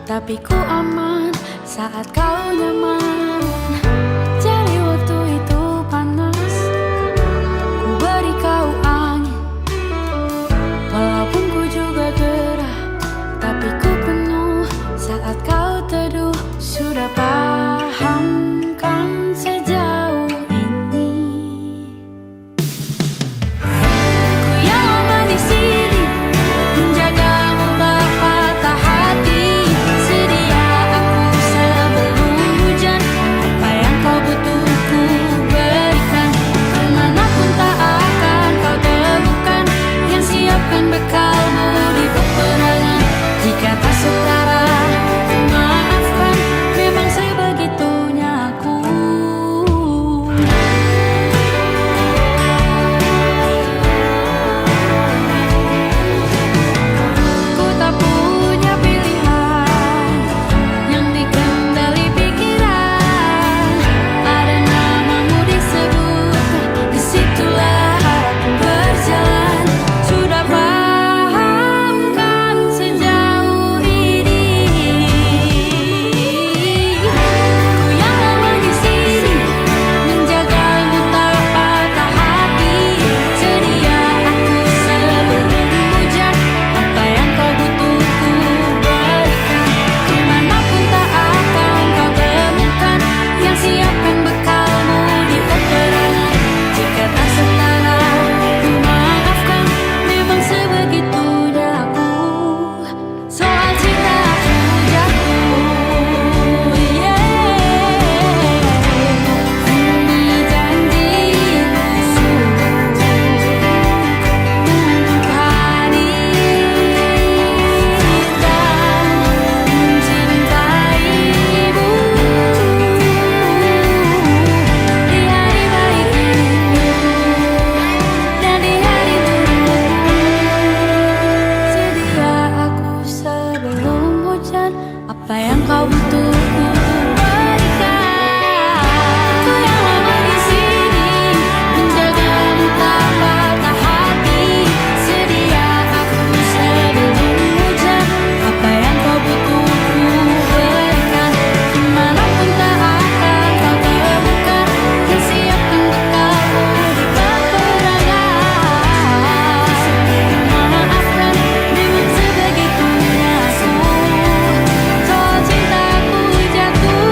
tapi ku aman saat kau nyaman. Jadi waktu itu panas, ku beri kau angin. Walaupun ku juga gerah, tapi ku penuh saat kau teduh. Sudah paham kan sejauh ini? Ku yang lama di sini, menjagamu tak patah hati. Sedia aku sebelum hujan, apa yang kau butuh ku berikan. Kemanapun tak akan kau temukan yang siapkan bekalmu di peperangan. Jika tak setara, maafkan, memang sebegitunya aku. Ku tak punya pilihan yang dikendali pikiran. Ada namamu disebut, disitulah aku berjalan. Sudah paham kan sejauh ini? Ku yang lama di sini, menjagamu tak patah hati. Sedia aku sebelum hujan, apa yang kau butuh ku berikan. Kemanapun tak akan kau temukan yang siapkan bekalmu di peperangan. Jika tak setara, ku maafkan, memang sebegitunya aku. Soal cinta aku jatuh, demi janjiku sungguh untuk hadir dan mencintaimu di hari baik ini dan di hari burukmu. Sedia aku sebelum hujan, apa yang kau butuh ku berikan. Ku yang lama di sini, menjagamu tak patah hati. Sedia aku sebelum hujan, apa yang kau butuh ku berikan. Kemanapun tak akan kau temukan yang siapkan bekalmu di peperangan. Maafkan, memang sebegitunya aku. Soal cintaku jatuh,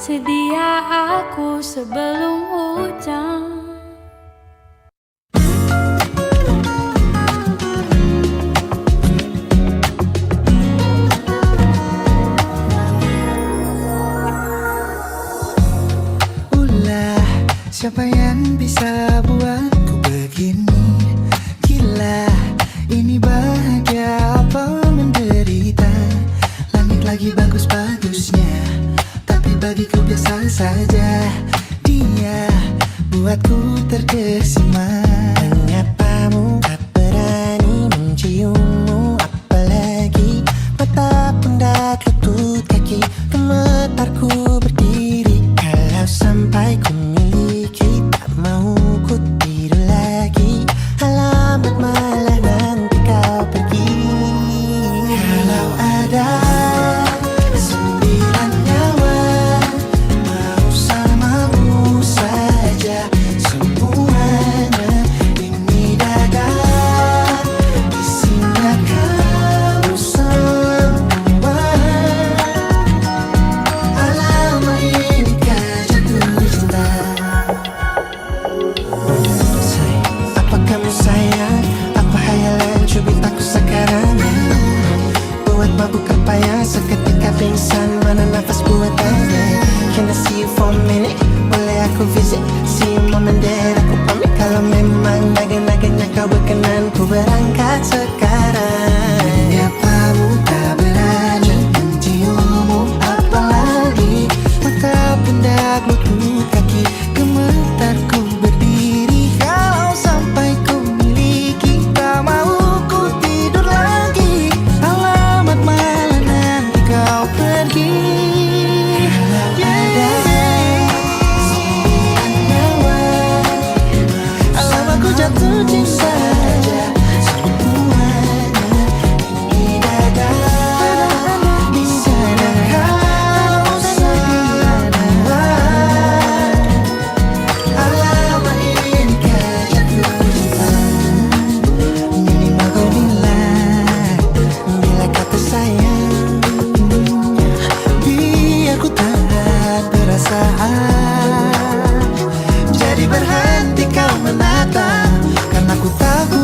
sedia aku sebelum hujan. Ulah, siapa yang bisa buatku begini? Gila, ini bahagia apa menderita? Langit lagi bagus-bagusnya, tapi bagiku biasa saja. Dia buatku terkesima. Menyapamu, tak berani menciummu, apalagi mata pundak lutut kaki. Gemetarku berdiri kalau sampai ku miliki. Tak mau ku tidur lagi, alamat malah nanti kau pergi. Kalau ada 9 nyawa, mau samamu saja semuanya. Ini dada, isinya kau semua. Alamak inikah jatuh cinta. Apa kamu sayang? Apa hayalan cubit aku sekarang? Buat mabuk apa ya, seketika pingsan, mana nafas buatannya. Can I see you for a minute? Boleh aku visit? See you mom and dad, aku pamit. Kalau memang naga-naganya kau berkenan, ku berangkat sekarang. Menyapamu tak berani menciummu, apalagi mata pundak lutut kaki. Gemetarku berdiri kalau sampai jatuh cinta semuanya ini dada di sana kau sana. Alamak ini kan jatuh cinta. Minimal kau bila kata sayang. Biar ku tak perasaan. Jadi berhenti kau menatap, karena ku tahu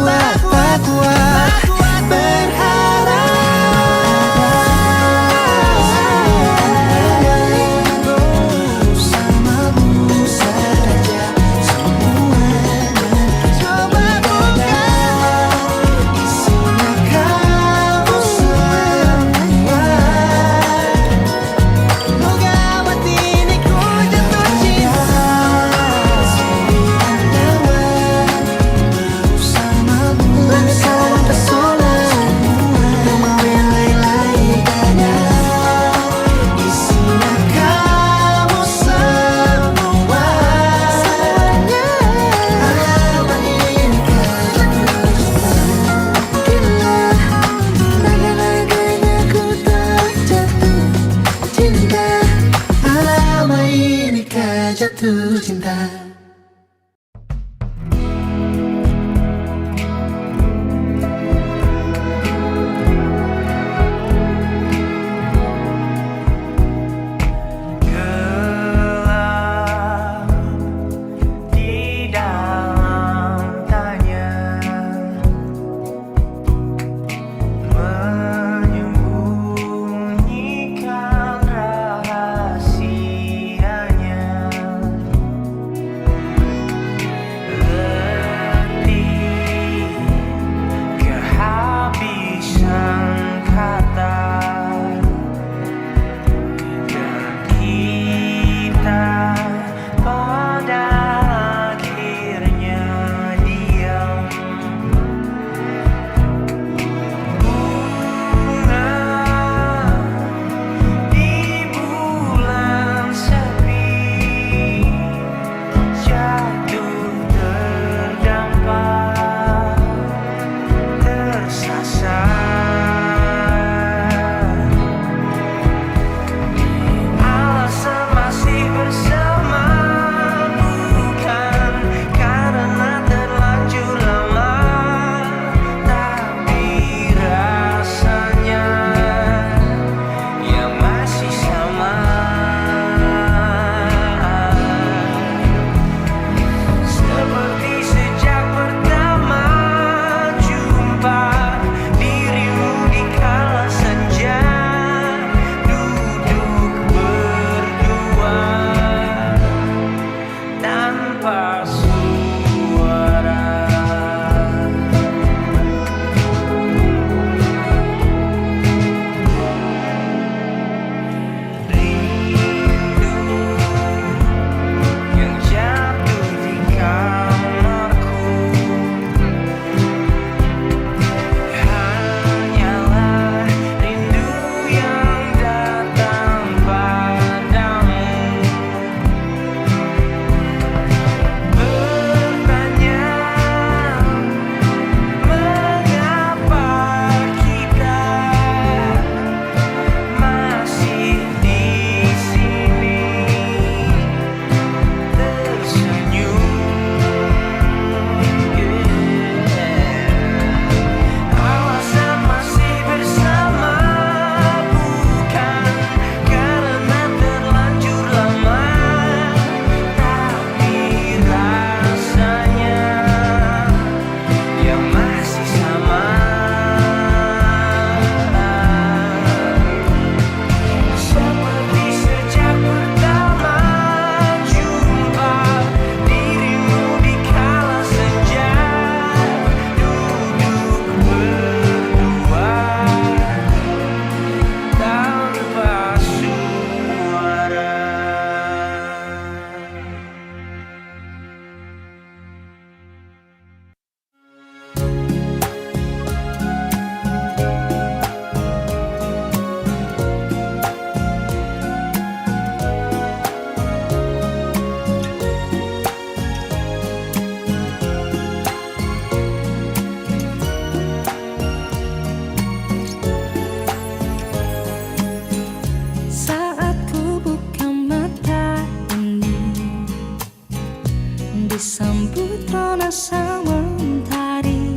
sepasang mentari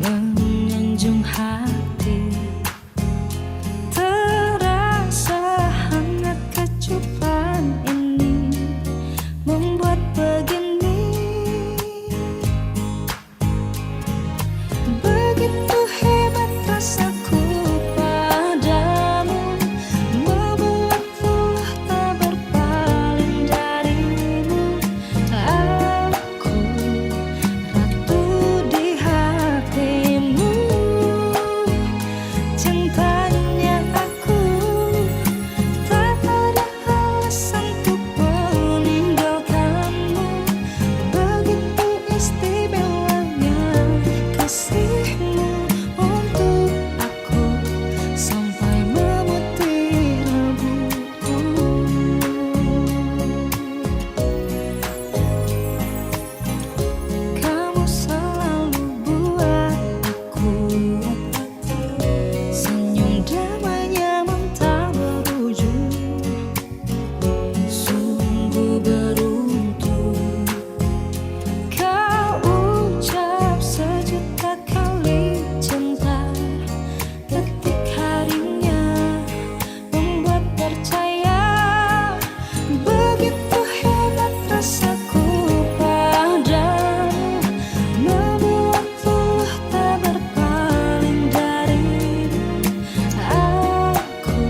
menyanjung hati, terasa hangat kecupan ini membuat begini. Begitu hebat rasaku padamu, membuatku tak berpaling darimu. Aku ratu di hatimu, cintanya aku tak ada alasan untuk meninggalkanmu. Begitu istimewanya kasihmu untuk aku sampai memutih rambutku. Kamu selalu buat aku senyum damainya mentah berujung. Sungguh beruntung kau ucap sejuta kali cinta. Detik harinya membuat percaya. Begitu hebat rasaku padamu, membuatku tak berpaling darimu. Aku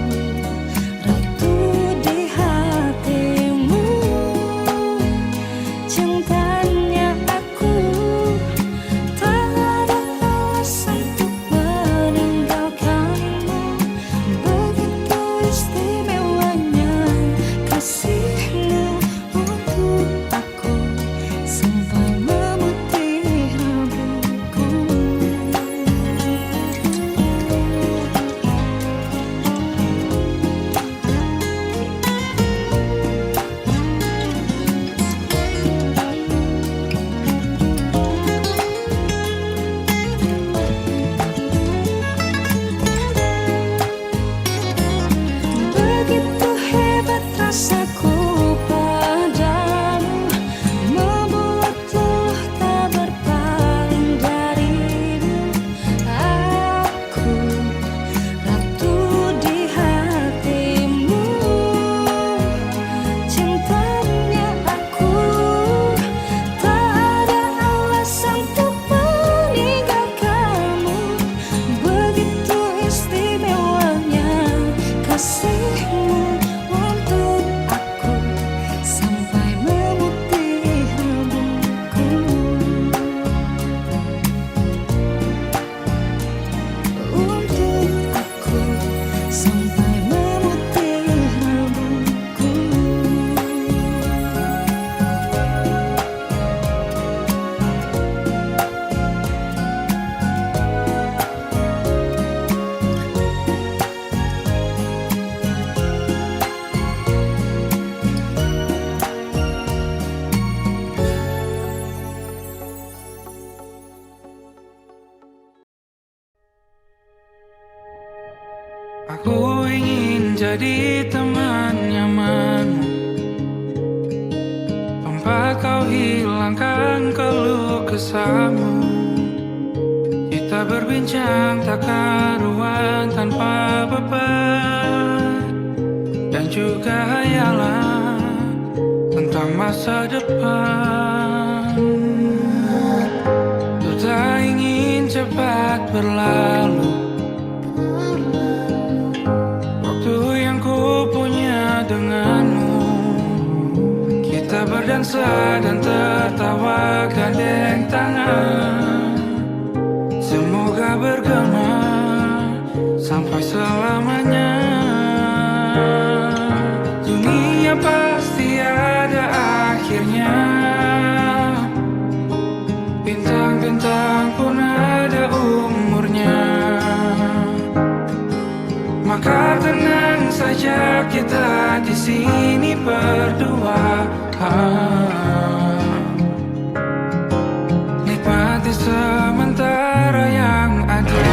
ratu di hatimu, cintanya aku tak ada alasan untuk meninggalkanmu. Begitu istimewanya kasihmu untuk aku sampai memutih rambutku. Begitu hebat rasaku padamu, membuatku tak berpaling darimu. Aku ratu di hatimu, cintanya aku tak ada alasan untuk meninggalkanmu. Begitu istimewanya kasihmu untuk aku sampai memutih rambutku. Untuk aku sampai memutih rambutku. Aku ingin jadi teman nyamanmu, tempat kau hilangkan keluh kesahmu. Kita berbincang tak karuan tanpa beban, dan juga hayalan tentang masa depan. Ku tak ingin cepat berlalu waktu yang ku punya denganmu. Kita berdansa dan tertawa gandeng tangan, semoga bergema sampai selamanya. Dunia pasti ada akhirnya, bintang-bintang pun ada umurnya. Maka tenang saja kita di sini berdua, nikmati sementara yang ada.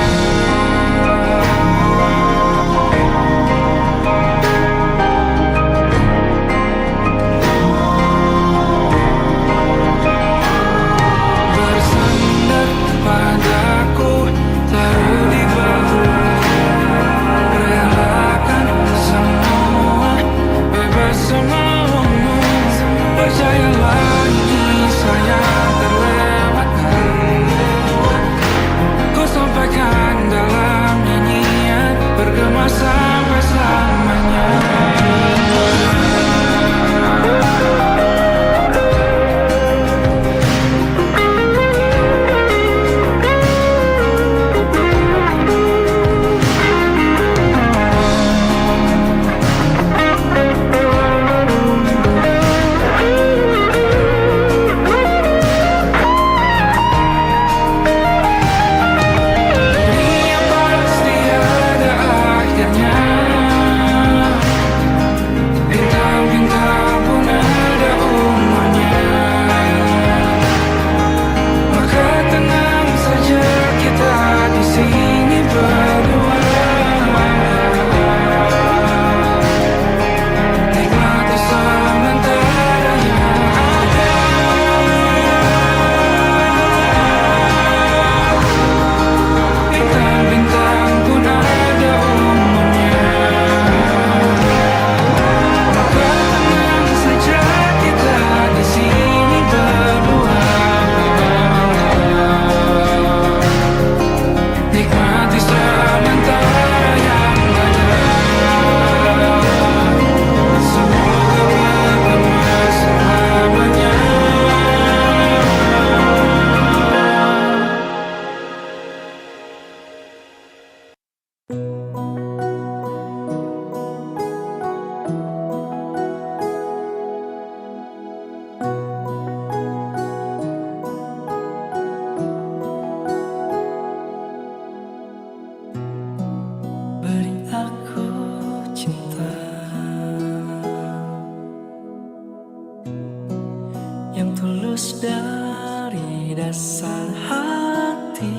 dasar hati,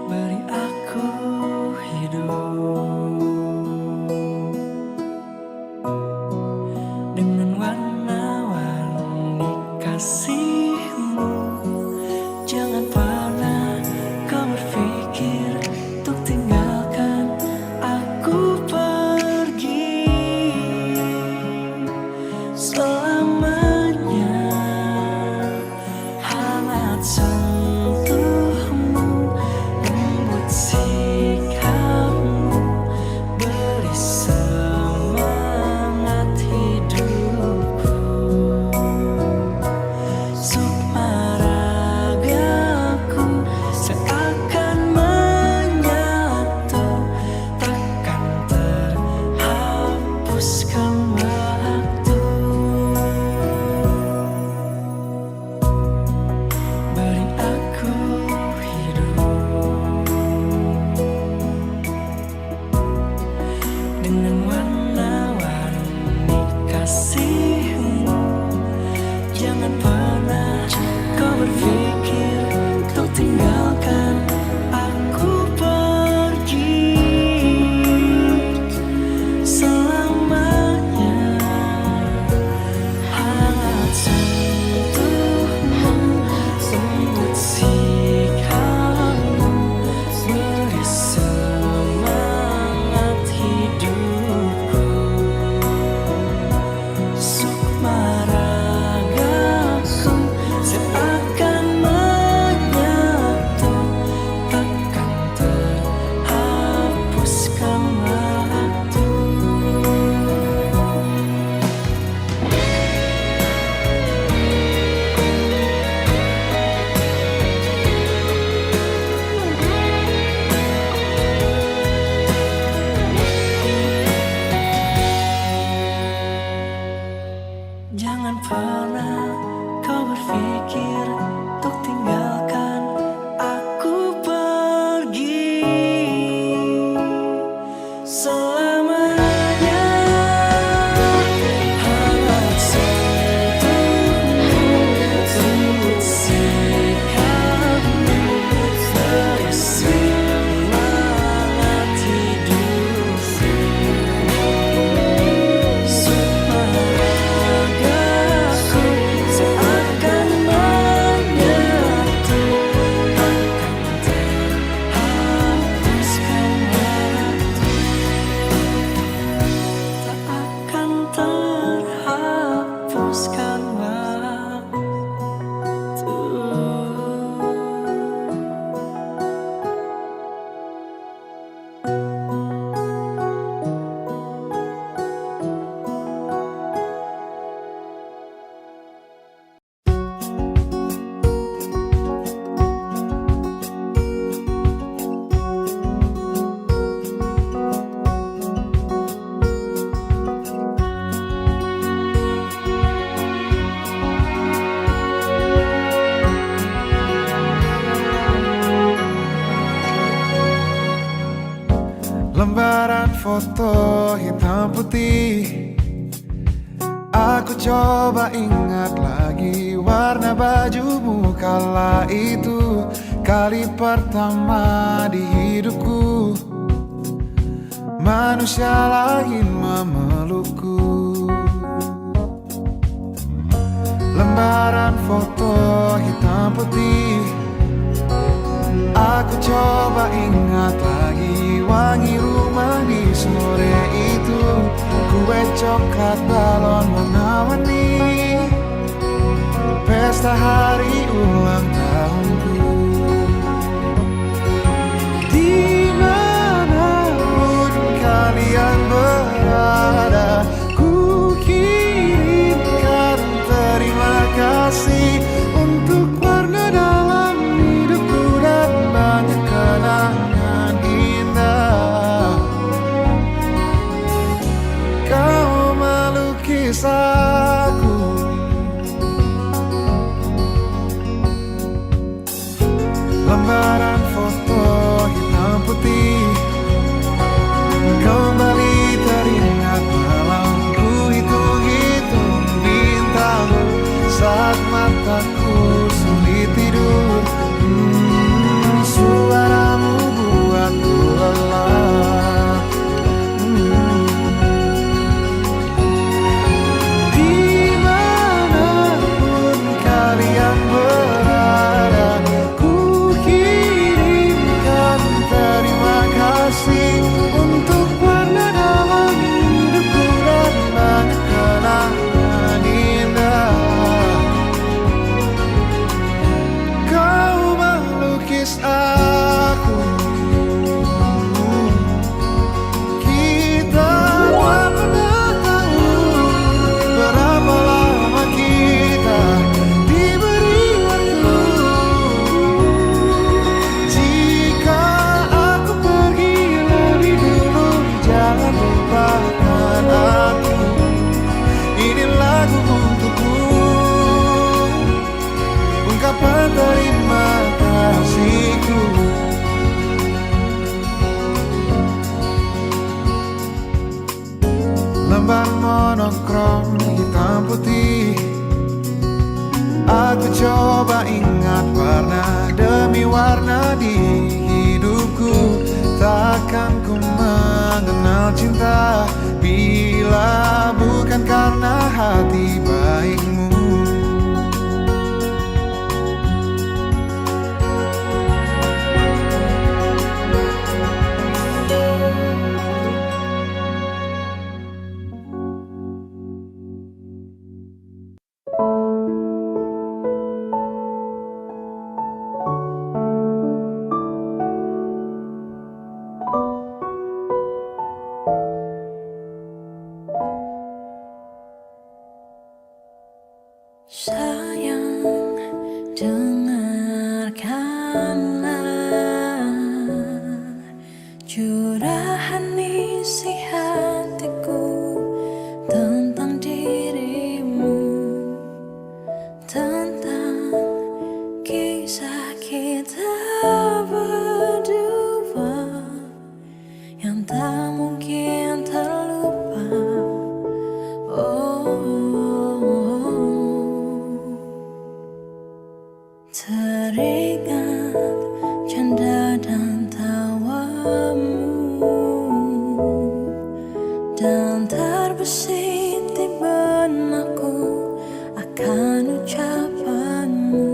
beri aku hidup dengan warna-warni kasihmu. Jangan pernah kau berpikir untuk tinggalkan aku pergi selamanya. Hangat sentuhmu, lembut sikapmu, beri semangat hidupku. Sukma ragaku seakan menyatu, takkan terhapuskan waktu. Beri aku hidup dengan warna-warni kasihmu. Jangan pernah kau berpikir untuk tinggalkan aku pergi selamanya. Hangat sentuhmu, lembut sikapmu, beri semangat hidupku. Sukma ragaku seakan menyatu, takkan terhapuskan waktu. Jangan pernah kau berpikir untuk tinggalkan aku pergi selamanya. Hangat sentuhmu, lembut sikapmu, beri semangat hidupku. Sukma ragaku seakan menyatu, takkan terhapuskan waktu. Tak akan terhapuskan waktu. Lembaran foto hitam putih, aku coba ingat lagi warna bajumu kala itu. Kali pertama di hidupku manusia lain memelukku. Lembaran foto hitam putih, aku coba ingat lagi wangi rumah di sore itu. Kue coklat, balon warna-warni, pesta hari ulang tahunku. Dimanapun kalian berada, ku kirimkan terima kasih untuk warna dalam hidupku dan banyak kenangan indah. Kau melukis aku, lembaran foto hitam putih, kembali teringat malamku hitung-hitung bintang saat mata membuatku sulit tidur. Suaramu buatku lelah. Dimanapun kalian berada, ku kirimkan terima kasih untuk warna dalam hidupku dan banyak kenangan indah. Kau melukis aku, kita tak pernah tahu berapa lama kita diberi waktu. Jika aku pergi lebih dulu, jangan lupakan aku. Ini lagu untukmu, ungkapan terima kasihku. Lembar monokrom hitam putih, aku coba ingat warna demi warna di hidupku. Takkan ku mengenal cinta bila bukan karena hati baikmu. Sayang, dengarkanlah curahan isi hatiku tentang dirimu, tentang kisah kita berdua yang tak mungkin terlupa. Teringat canda dan tawamu, dan terbesit di benakku akan ucapanmu.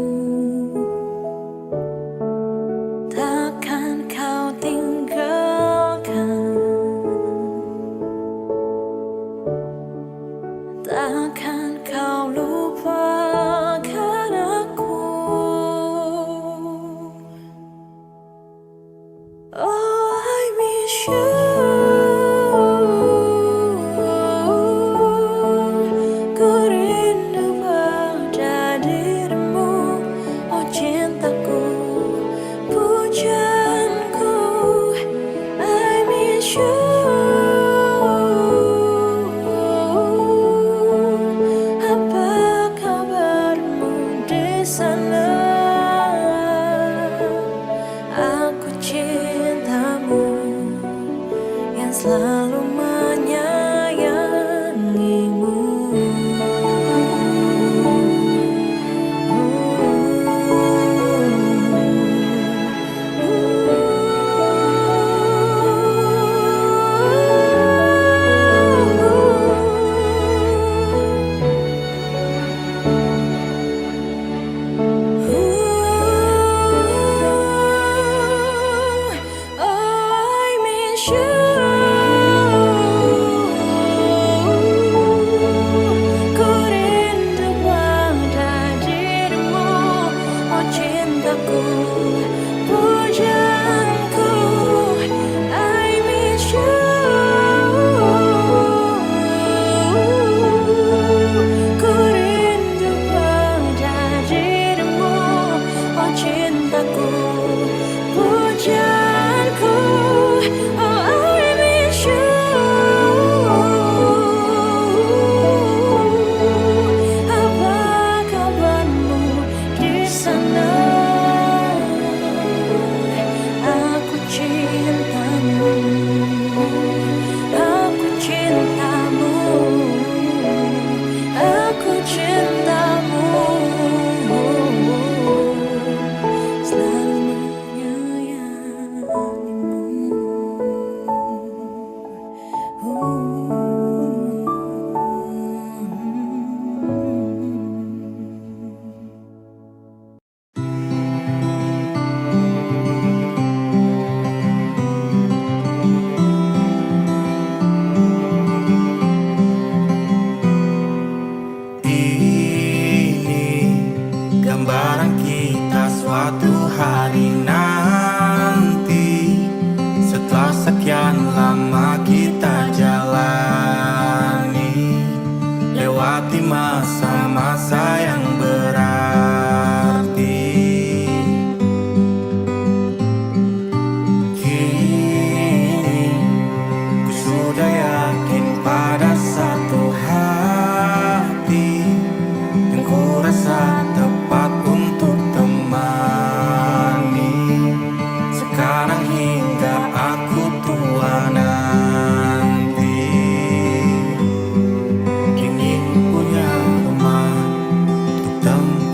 Takkan kau tinggalkan, takkan kau lupakan aku.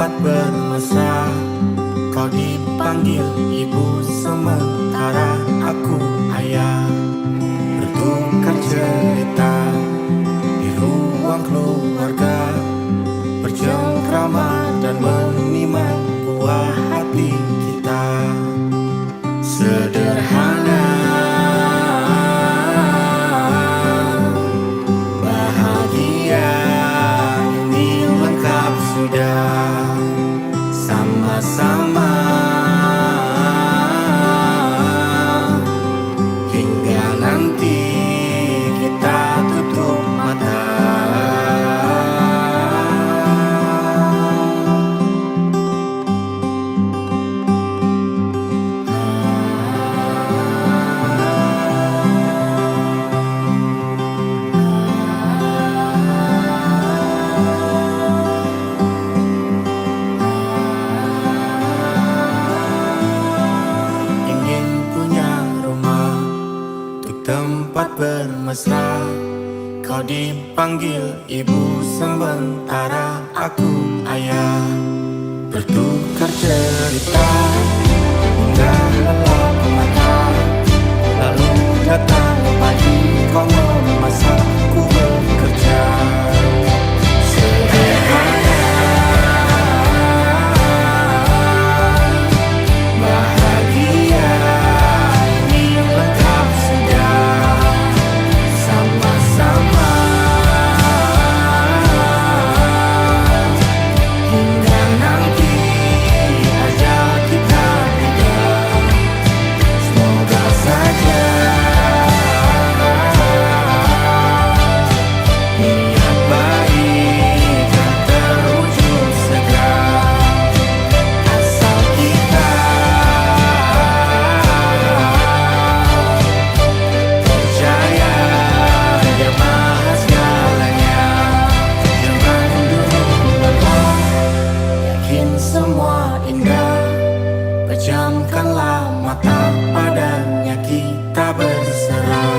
tempat bermesra. Kau dipanggil ibu sementara aku ayah. Bertukar cerita di ruang keluarga, bercengkrama dan menimang buah hati kita. Sederhana, bahagia, ini lengkap sudah. Sama-sama hingga nanti kita tutup mata. Tempat bermesra, kau dipanggil ibu sementara aku ayah. Bertukar cerita hingga lelap mata, lalu datang pagi kau memasak, ku bekerja. Sederhana, bahagia, ini lengkap sudah. Sama-sama hingga nanti ajal kita tiba. Semoga saja niat baik kan terwujud segera, asal kita percaya Dia maha segalanya. Jangan dulu lelah, yakin semua indah. Pejamkanlah mata, padanya kita berserah.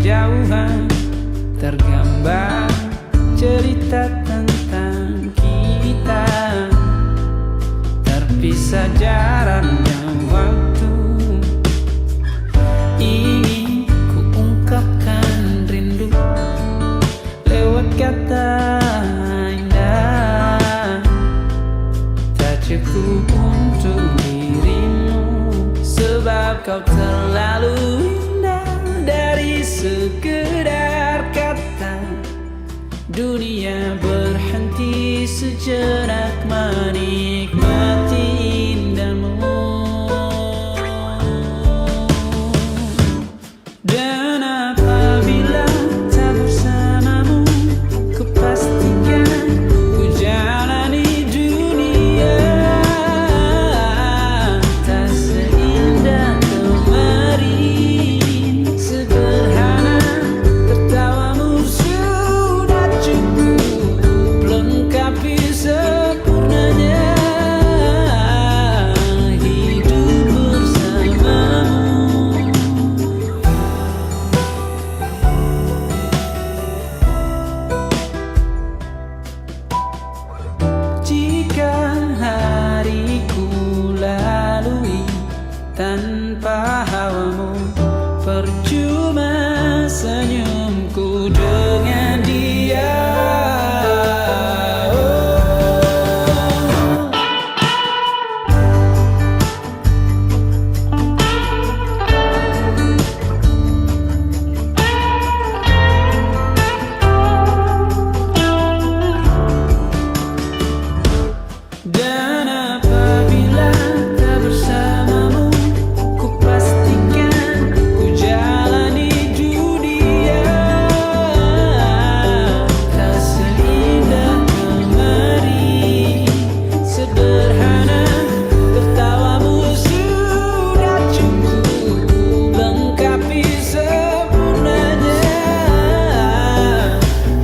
kejauhan tergambar cerita tentang kita, terpisah jaraknya waktu. Ingin ku ungkapkan rindu lewat kata indah, tak cukup untuk dirimu, sebab kau terlalu indah. Dari sekedar kata, dunia berhenti sejenak menikmati indahmu. Dan apabila tak bersamamu, ku pastikan ku jalani dunia tak seindah kemarin. Sederhana, tertawamu sudah cukup lengkapi sempurnanya hidup bersamamu. Jika hariku lalui tanpa hawamu, percuma senyumku dengan dia. Dan apabila tak bersamamu, ku pastikan ku jalani dunia tak seindah kemarin. Sederhana, tertawamu sudah cukup lengkapi sempurnanya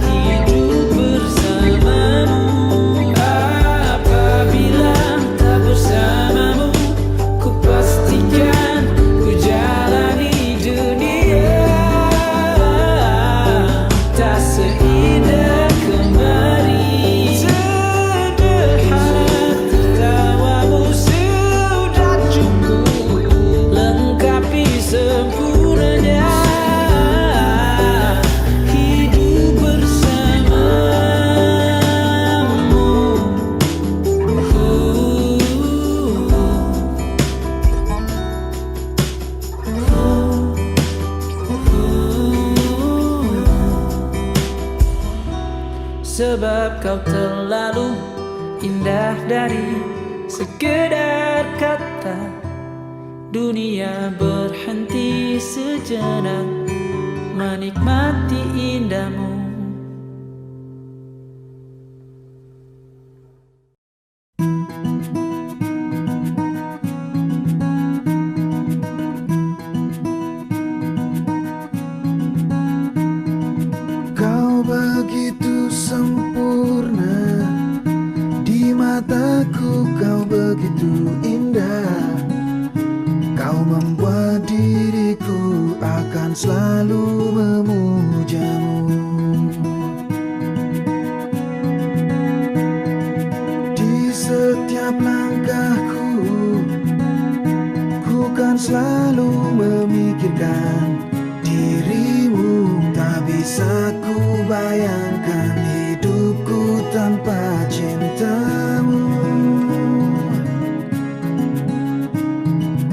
hidup bersamamu. Apabila tak bersamamu, ku pastikan ku jalani dunia tak seindah kemarin. Sederhana, tertawamu sudah cukup lengkapi sempurnanya hidup bersamamu. Sebab kau terlalu indah dari sekedar kata, dunia berhenti sejenak menikmati indahmu. Kau begitu sempurna di mataku, kau begitu indah. Kau membuat diriku akan selalu memujamu. Di setiap langkahku, ku kan selalu memikirkan dirimu. Tak bisa ku bayangkan hidupku tanpa cintamu.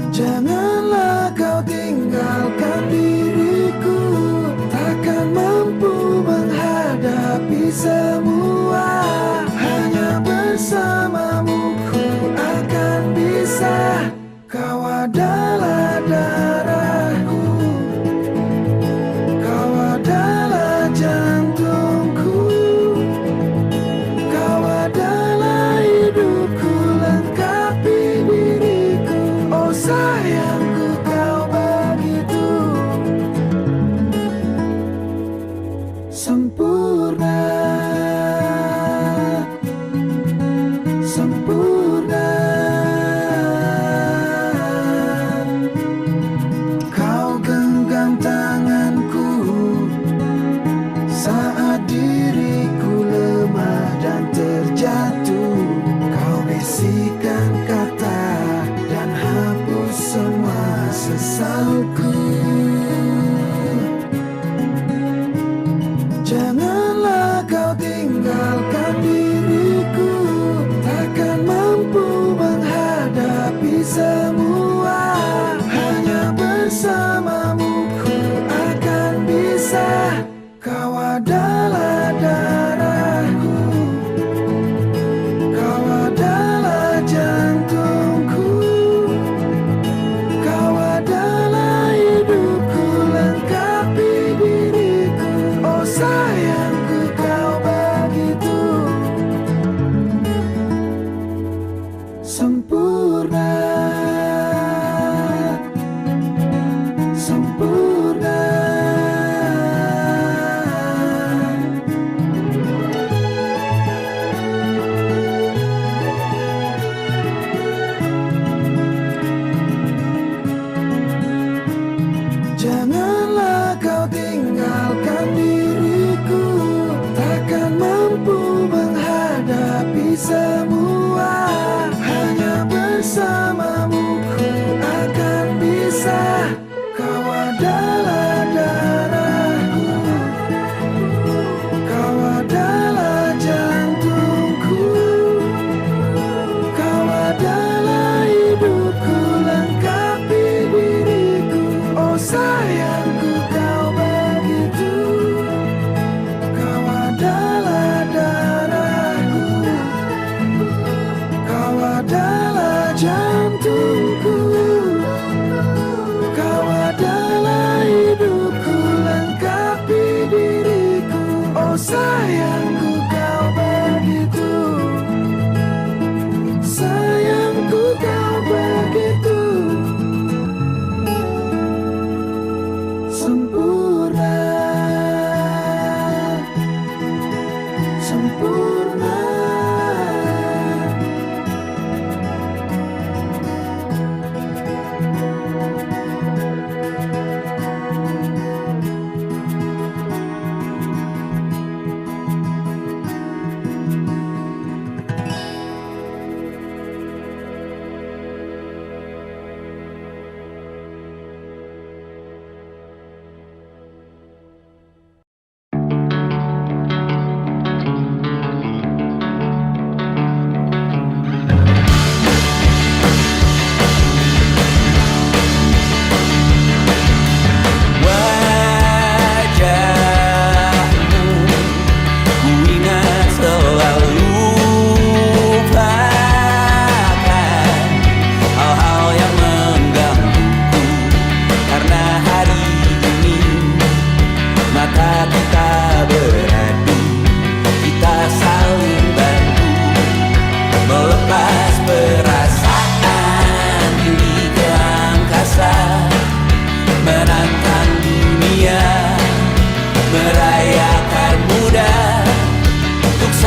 Janganlah kau tinggalkan diriku, takkan mampu menghadapi semua. Hanya bersamamu ku akan bisa. Kau adalah darahku, kau adalah jantungku, kau adalah hidupku, lengkapi diriku. Oh sayangku, kau begitu sempurna. semua. Hanya bersamamu ku akan bisa. Kau adalah darahku, kau adalah jantungku, kau adalah hidupku, lengkapi diriku. Oh sayangku kau begitu. Kau adalah darahku, kau adalah jantungku, kau adalah hidupku, lengkapi diriku. Oh sayangku kau begitu, sayangku kau begitu sempurna, sempurna. Wajahmu ku ingat selalu, lupakan hal-hal yang menggangguku. Karena hari ini mata kita beradu, kita saling bantu melepas perasaan tinggi ke angkasa, menantang dunia, merayakan muda. Untuk 1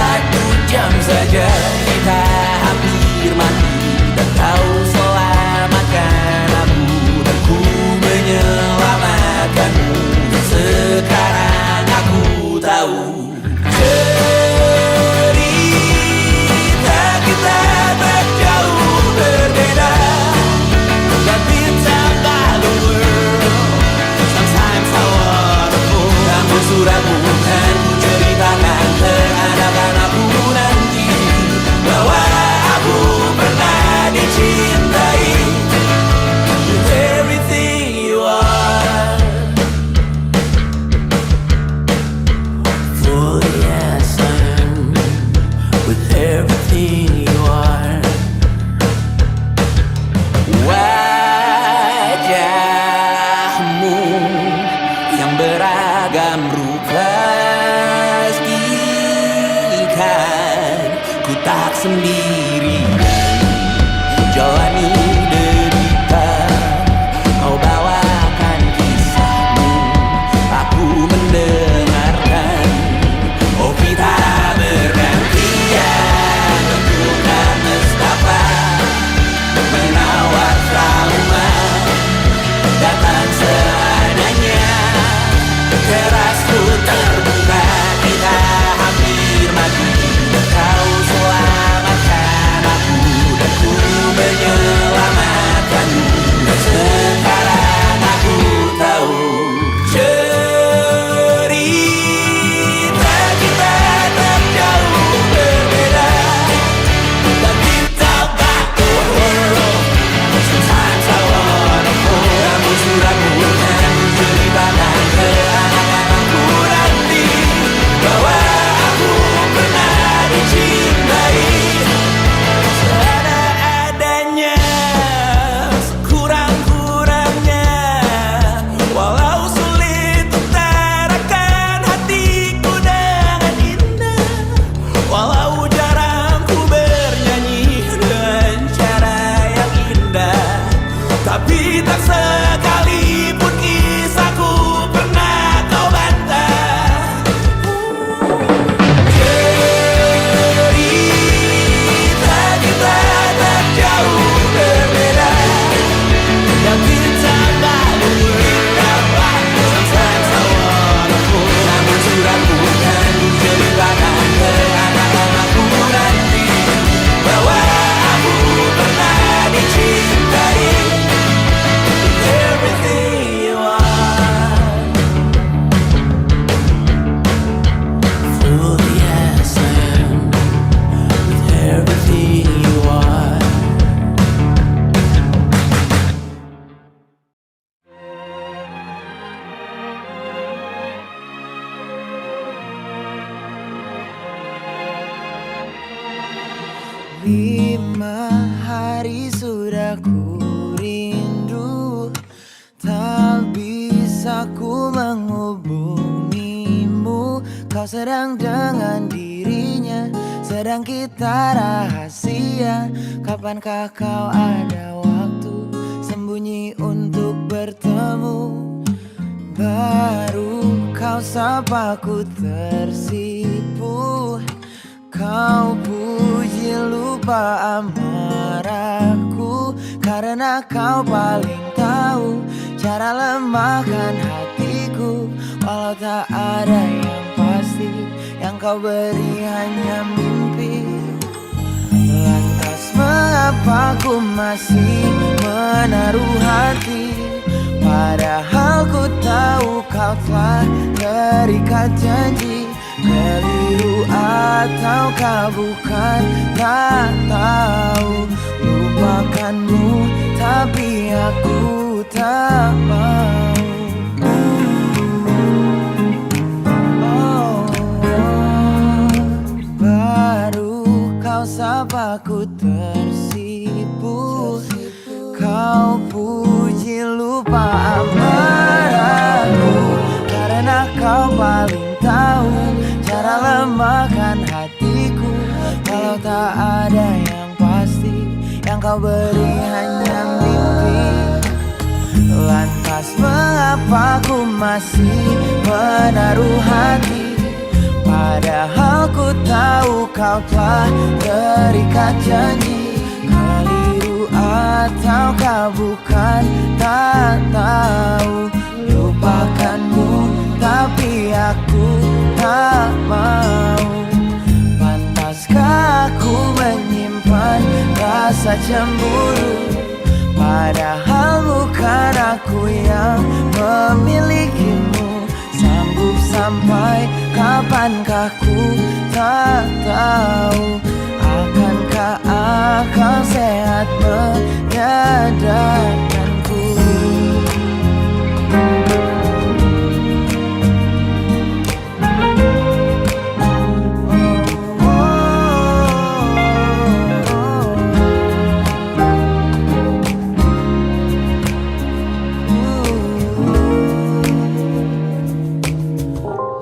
jam saja kita hampir mati, dan kau selamatkan aku, dan ku menyelamatkanmu. Sekarang aku tahu cerita kita tak jauh berbeda. Dan bintang balon world, sometimes I wanna fall. Kamu suratmu kan ku ceritakan ke anak-anakku nanti, bahwa aku pernah dicintai with everything you are. For yes, I'm with everything you are. Wajahmu yang beragam rupa pastikan ku tak sendirian jalani derita. Kau bawakan kisahmu, aku mendengarkan. Oh kita bergantian tentukan nestapa, menawar trauma datang seadanya. Terasku terbuka, kita hampir mati, kau selamatkan aku, dan ku menyelamatkanmu. Dan sekarang aku tahu cerita kita tak jauh berbeda. Dan kita bakal world, sometimes I wanna fall. Kamu suratmu kan ku ceritakan ke anak-anak 5 hari sudah ku rindu, tak bisa ku menghubungimu. Kau sedang dengan dirinya, sedang kita rahasia. Kapankah kau ada waktu sembunyi untuk bertemu? Baru kau sapa ku tersipu. Kau puji lupa amarahku, karena kau paling tahu cara lemahkan hatiku. Walau tak ada yang pasti, yang kau beri hanya mimpi. Lantas mengapa ku masih menaruh hati, padahal ku tahu kau telah terikat janji. Keliru ataukah bukan, tak tahu. Lupakanmu tapi aku tak mau. Baru kau sapa ku tersipu. Kau puji lupa amarahku, karena kau paling tahu cara lemahkan hatiku. Kalau tak ada yang pasti, yang kau beri hanya mimpi. Lantas mengapa ku masih menaruh hati, padahal ku tahu kau telah terikat janji. Keliru ataukah bukan, tak tahu. Lupakanmu tapi aku tak mau. Pantaskah aku menyimpan rasa cemburu, padahal bukan aku yang memilikimu. Sanggup sampai kapankah ku tak tahu. Akankah akal sehat menyadarkanku?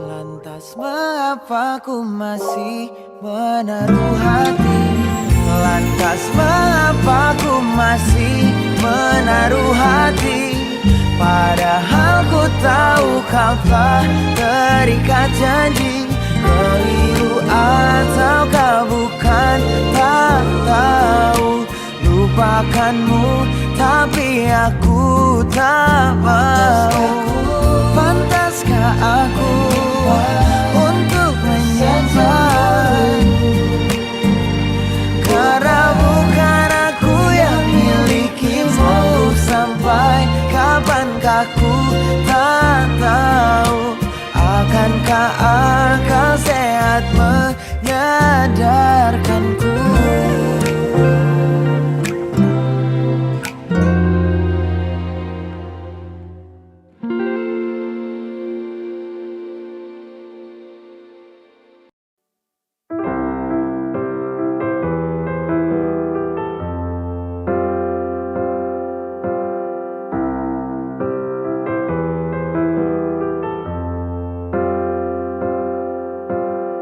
Lantas mengapa ku masih menaruh hati? Lantas mengapa ku masih menaruh hati? Padahal ku tahu kau telah terikat janji. Keliru ataukah bukan, tak tahu. Lupakanmu tapi aku tak mau. Pantaskah aku untuk menyimpan, karena bukan aku yang milikimu. Sampai kapankah ku tak tahu. Akankah akal sehat menyadarkanku?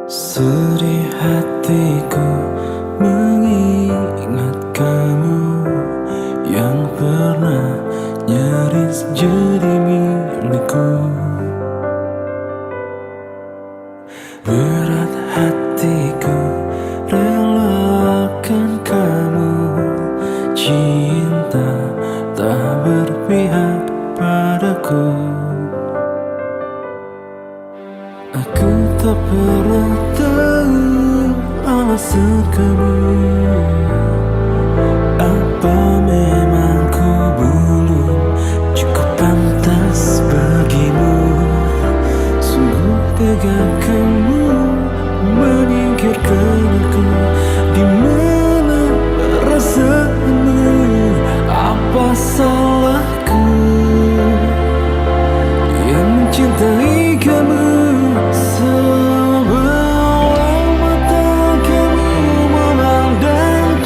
Sedih hatiku mengingat kamu yang pernah nyaris jadi milikku. Berat hatiku relakan kamu, cinta tak berpihak padaku. Aku tak pernah tahu alasan kamu. Apa memang ku belum cukup pantas bagimu? Sungguh tega kamu menyingkirkan aku. Di mana perasaanmu? Apa salahku yang mencintai kamu? Sebelah mata kamu memandang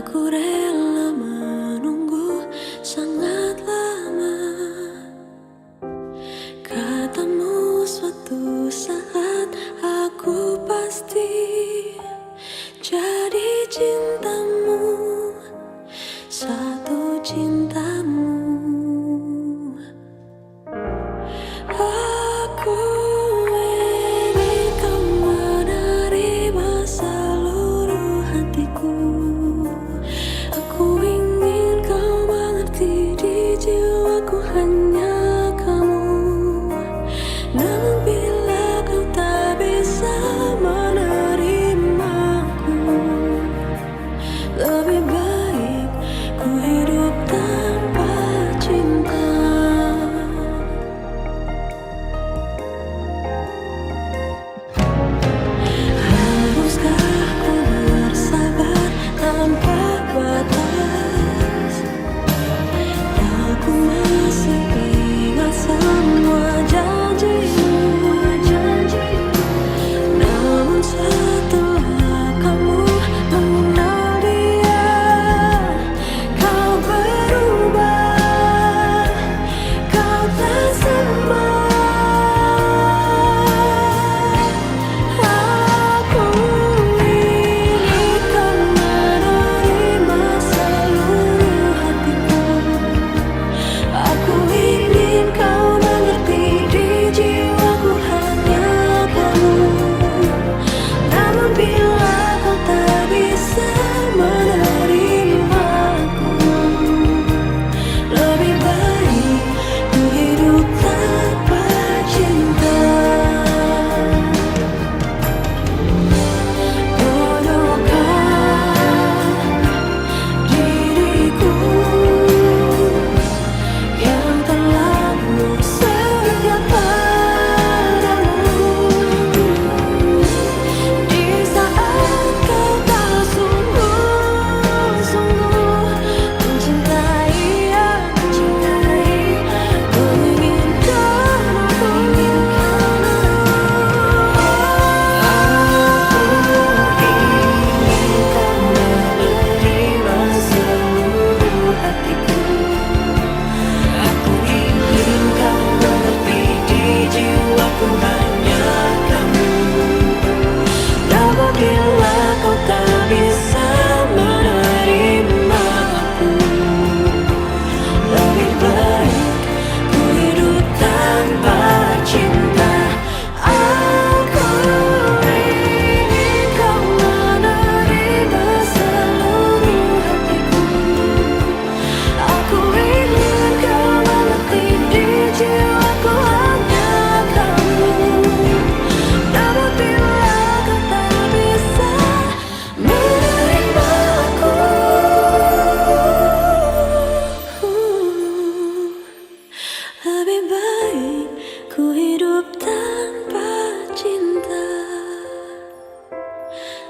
Aku rela menunggu sangat lama. Katamu suatu saat aku pasti jadi cintamu, satu cintamu. Aku ingin kau menerima seluruh hatiku. Aku ingin kau mengerti di jiwaku hanya kamu. Namun bila kau tak bisa menerimaku, lebih baik ku hidup tanpa cinta. Haruskah ku bersabar tanpa batas? Aku masih ingat semua janjimu. Namun setelah kamu mengenal dia, kau berubah, kau tak sama. Aku ingin kau menerima seluruh hatiku. Aku ingin kau mengerti di jiwaku hanya kamu. Namun bila kau tak bisa menerimaku, lebih baik ku hidup tanpa cinta. Bodohkah diriku yang terlalu setia padamu, di saat kau tak sungguh-sungguh mencintai aku. Ku inginkan aku menerima seluruh hatiku. Aku ingin kau mengerti di jiwaku hanya kamu. Namun bila kau tak bisa menerima aku, lebih baik ku hidup tanpa cinta. Aku ingin kau menerima seluruh hatiku. Aku ingin kau mengerti di jiwaku hanya kamu. Namun bila kau tak bisa menerima aku, lebih baik ku hidup tanpa cinta.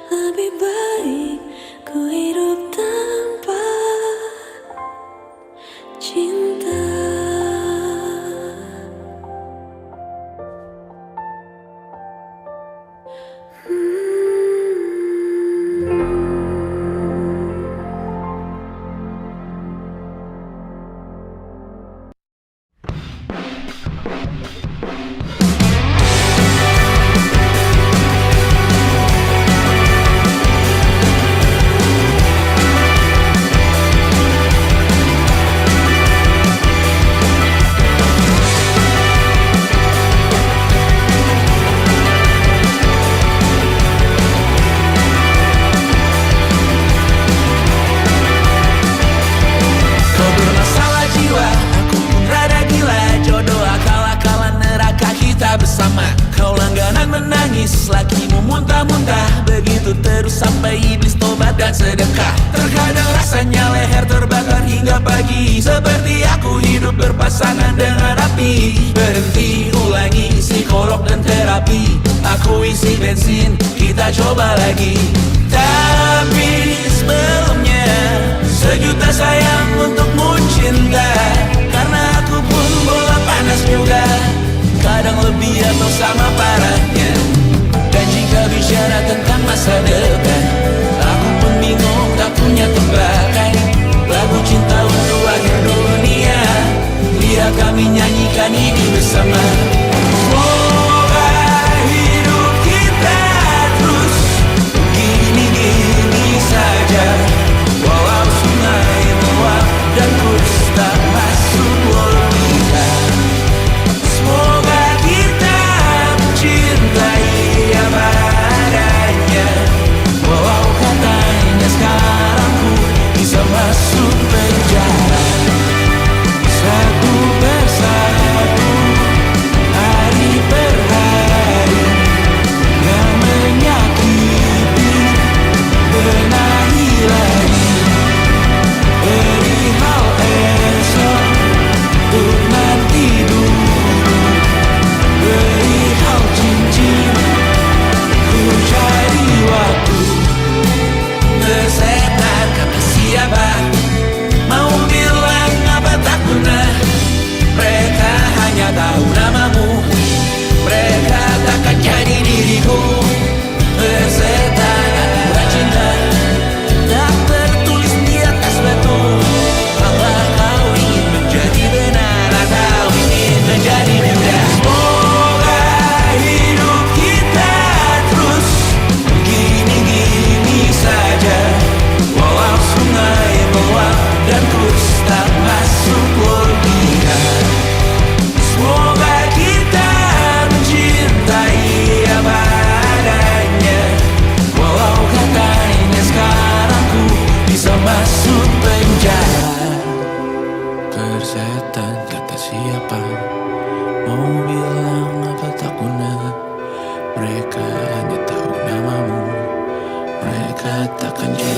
Lebih baik ku hidup tanpa cinta. Kau bermasalah jiwa, aku pun rada gila. Jodoh akal-akalan neraka kita bersama. Kau langganan menangis, lakimu muntah-muntah. Begitu terus sampai iblis tobat dan sedekah. Terkadang rasanya leher terbakar hingga pagi. Seperti aku hidup berpasangan dengan api. Berhenti, ulangi psikolog dan terapi. Aku isi bensin, kita coba lagi. Tapi sebelumnya sejuta sayang untukmu cinta. Karena aku pun bola panas juga, kadang lebih atau sama parahnya. Dan jika bicara tentang masa depan, aku pun bingung tak punya tempat.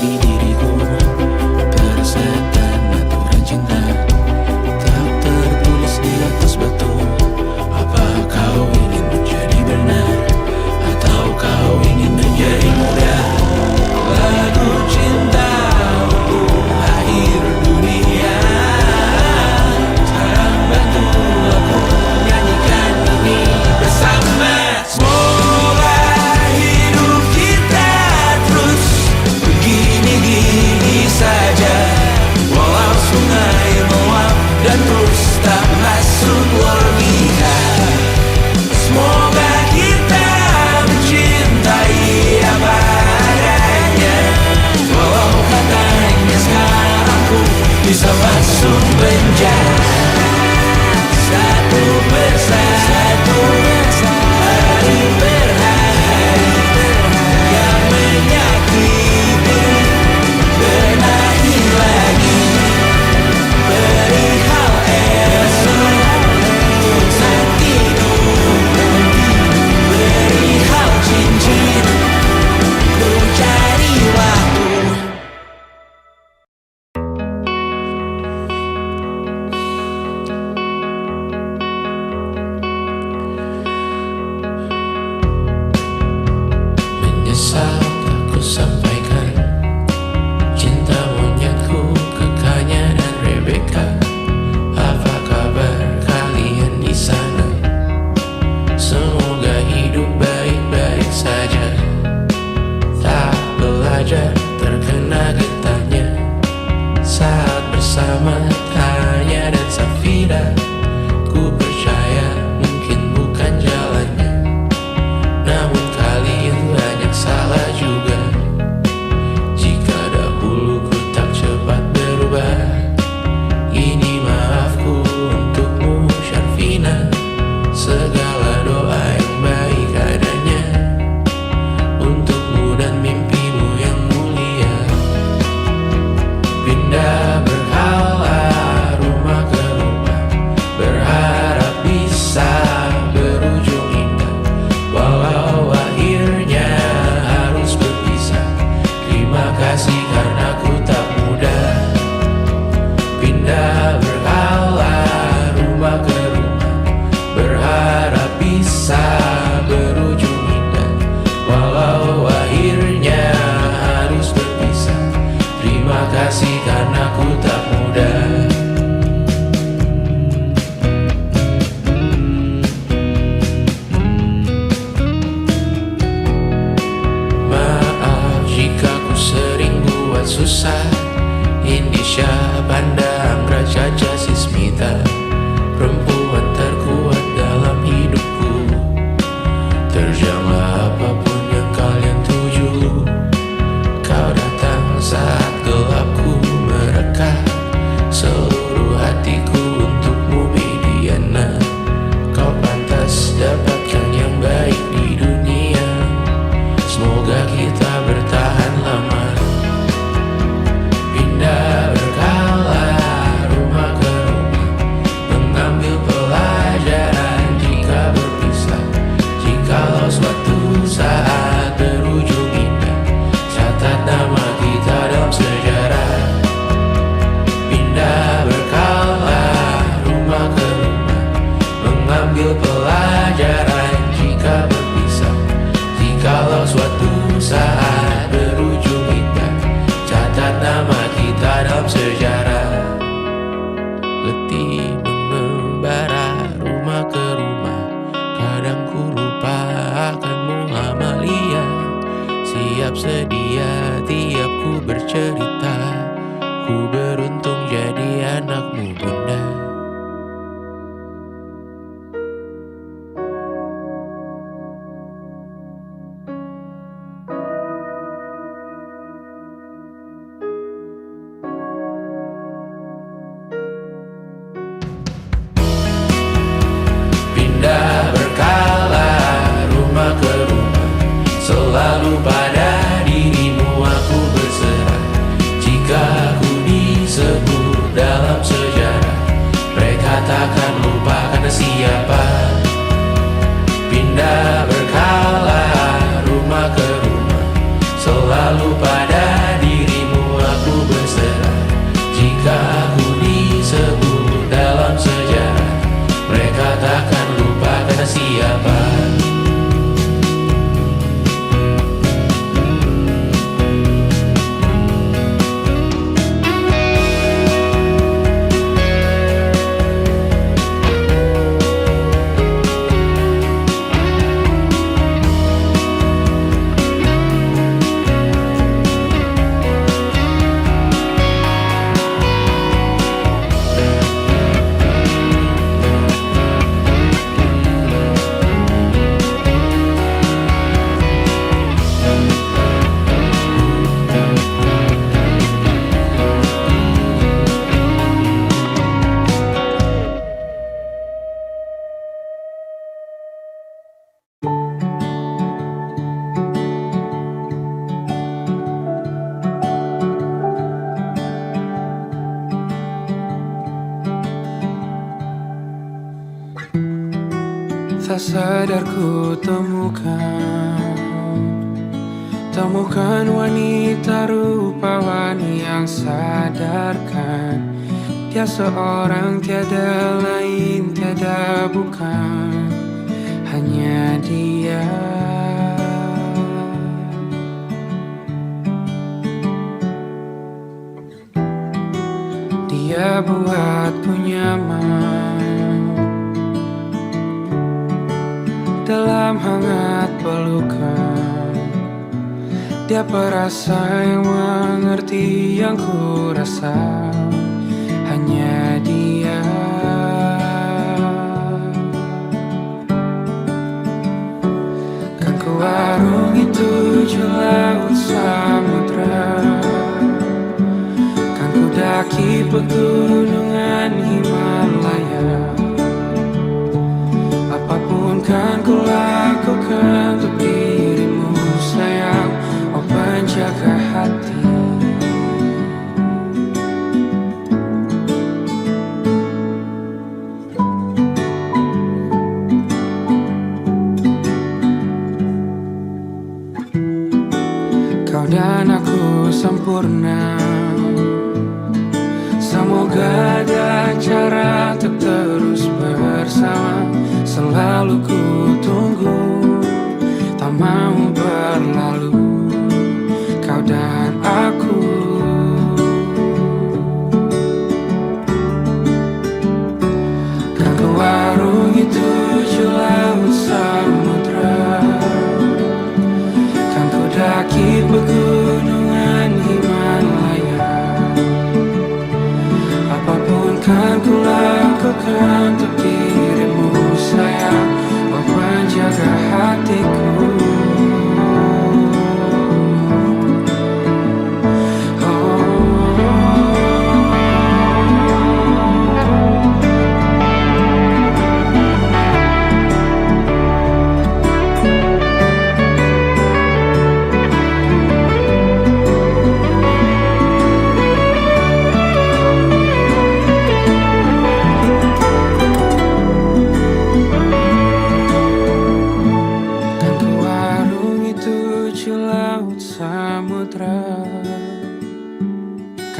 dari diriku. Persetan aturan cinta tak tertulis di atas batu. Apa kau ingin menjadi benar, atau kau ingin menjadi muda? Lagu cinta untuk akhir dunia. Sekarang bantu aku nyanyikan ini bersama. Semoga hidup kita terus begini-gini saja, walau sungai meluap dan terus tak masuk logika. Semoga kita mencintai apa adanya, walau katanya sekarang ku bisa masuk penjara. Satu persatu, hari per hari yang menyakiti, benahi lagi perihal esok. Saat tidur perihal cincin, ku cari waktu. Menyesal tak ku sampaikan cinta monyetku ke Kanya dan Rebecca. Apa kabar kalian di sana? Semoga hidup baik-baik saja. Tak belajar terkena getahnya saat bersama Tanya dan Safira. Ku percaya mungkin bukan jalannya, namun kalian banyak salah juga. Jika dahulu ku tak cepat berubah, ini maafku untukmu Syarfina. Segala doa yang baik adanya untukmu dan mimpimu yang mulia. Pindah berhala rumah ke rumah, berharap bisa berujung indah, walau akhirnya harus berpisah. Terima kasih karena ku tak mudah. Pindah berhala rumah ke rumah, berharap bisa berujung indah, walau akhirnya harus berpisah. Terima kasih karena ku tak mudah. Maaf jika ku sering buat susah. Indisha, Banda, Anggra, Caca, Sismita, perempuan terkuat dalam hidupku. Terjanglah apapun yang kalian tuju. Kau datang saat gelapku merekah, seluruh hatiku untukmu Mediana. Kau pantas dapatkan yang baik di dunia. Semoga kita bertahan lama. Pindah berkala rumah ke rumah, tak sadar ku Temukan wanita rupawan yang sadarkan dia seorang, tiada lain, tiada bukan, hanya dia. Dia buatku nyaman dalam hangat pelukan. Dia perasa yang mengerti yang ku rasa, hanya dia. Kan ku arungi 7 laut samudra, kan ku daki pegunungan Himalaya. Apapun kan ku lakukan untuk dirimu sayang, oh penjaga hati. Kau dan aku sempurna, semoga ada cara untuk terus bersama. Selalu ku tunggu, tak mau berlalu, kau dan aku. Kan ku arungi 7 laut samudra, kan ku daki pegunungan Himalaya. Apapun kan ku lakukan untuk dirimu sayang, oh penjaga hatiku.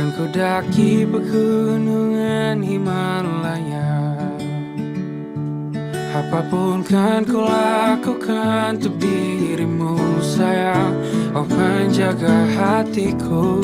Kan ku daki pegunungan Himalaya. Apapun kan ku lakukan untuk dirimu sayang, oh penjaga hatiku.